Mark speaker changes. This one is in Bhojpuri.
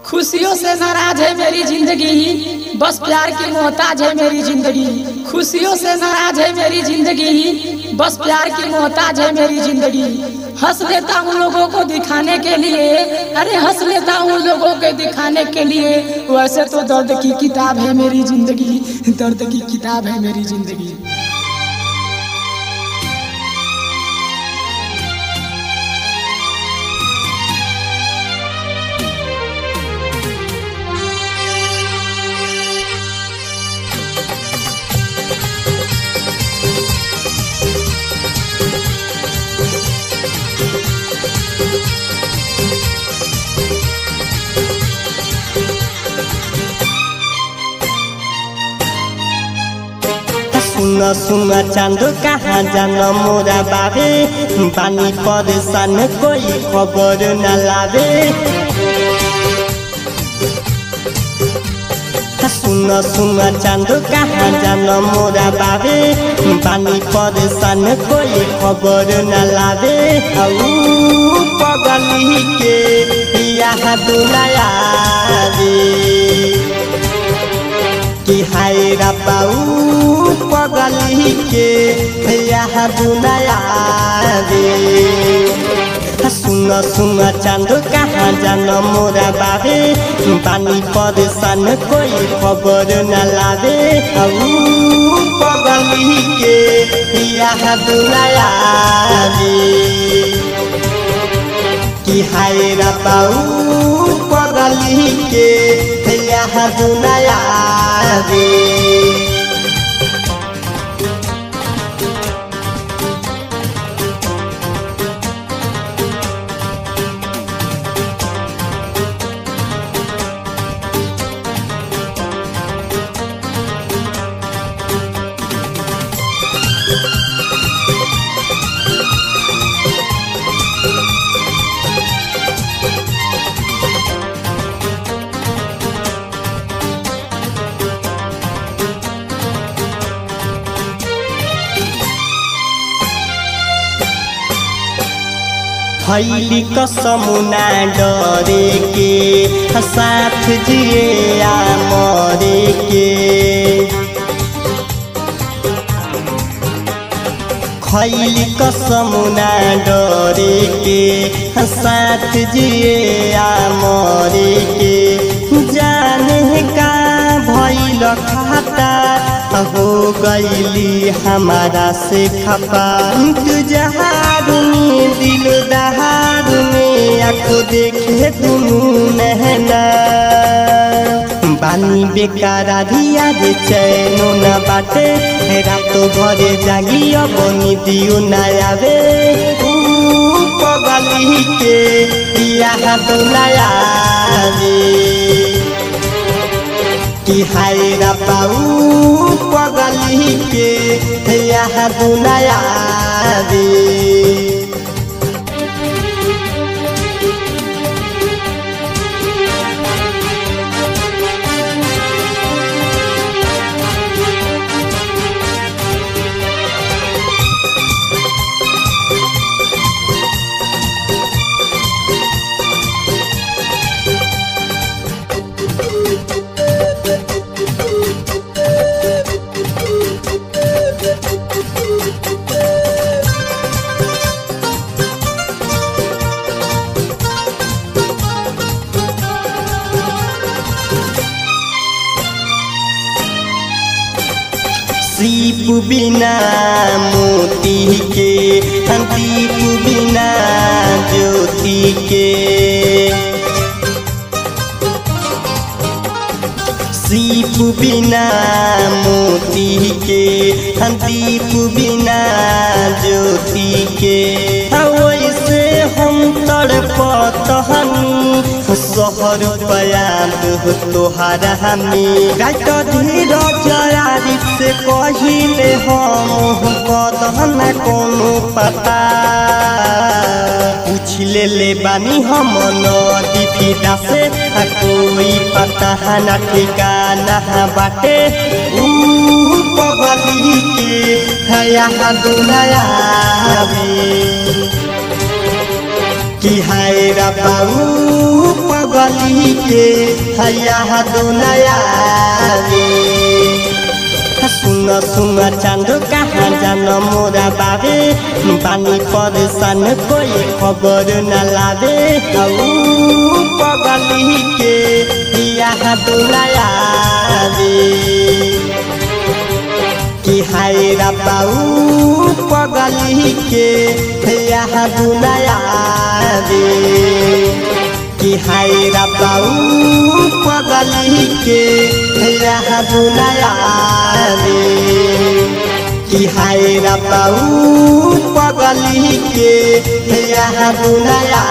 Speaker 1: खुशियों से नाराज है मेरी जिंदगी, बस प्यार की मोहताज है मेरी जिंदगी। खुशियों से नाराज है मेरी जिंदगी, बस प्यार की मोहताज है मेरी जिंदगी। हंस लेता हूँ लोगों को दिखाने के लिए, अरे हंस लेता हूँ लोगों के दिखाने के लिए। वैसे तो दर्द की किताब है मेरी जिंदगी, दर्द की किताब है मेरी जिंदगी।
Speaker 2: सुना सुना चांद कहाँ जाना मोरा बाबे, पानी परेशान कोई खबर न लावे। सुना सुना चांद कहाँ जाना मोरा बाबे, पानी परेशान कोई खबर न लावे। पगली के यहाँ दुलाया कि हाय रा पाऊ पगली के यहाँ दुनिया रे। सुन सुन चांद कहाँ जाना मोरा बाबे, पानी परेशान कोई खबर न लावे। पगली के यहाँ दुनिया रे कि हाय रा पाऊ पगली के यहाँ दुनिया रे। खैली कसम ना डरे के, साथ जिए या मरे के। खैली कसम ना डरे के, साथ जिए या मरे के। जाने का भइल खाता हो गईली हमारा से खपा। जहार में दिल दहार में आँखों देखे दुनू नहना। बानी बेकारा दिया दे चैनो न बाटे, रातों भरे जागी अब निदियो न आवे। पगली के यहाँ तो नया कि हाय रा पाऊ पगली के यहाँ दुनिया रे। दीप बिना मोती के, दीप बिना ज्योति के। दीप बिना मोती के, दीप बिना ज्योति के। वैसे हम तड़पतहनी शहर बयाद तोहरा हमें। गायक धीरज आरिफ से कहिले हम बदन कोनो पता। पूछ ले बानी हम नदी फिदा से, कोई पता न ठिकाना बाटे। पगली के यहाँ दुनिया रे कि हाय रबाऊ पगली के हैया दुनिया सुन सुन चांद कहाँ जान मोरा बाबे पानी परेशान कोई खबर न लावे पगली के यहाँ दुनिया कि हाय रबाऊ पगली के यहाँ दुनिया कि हाय रबाऊ पगली के यहाँ दुनिया कि हाय रबाऊ पगली के यहाँ दुनिया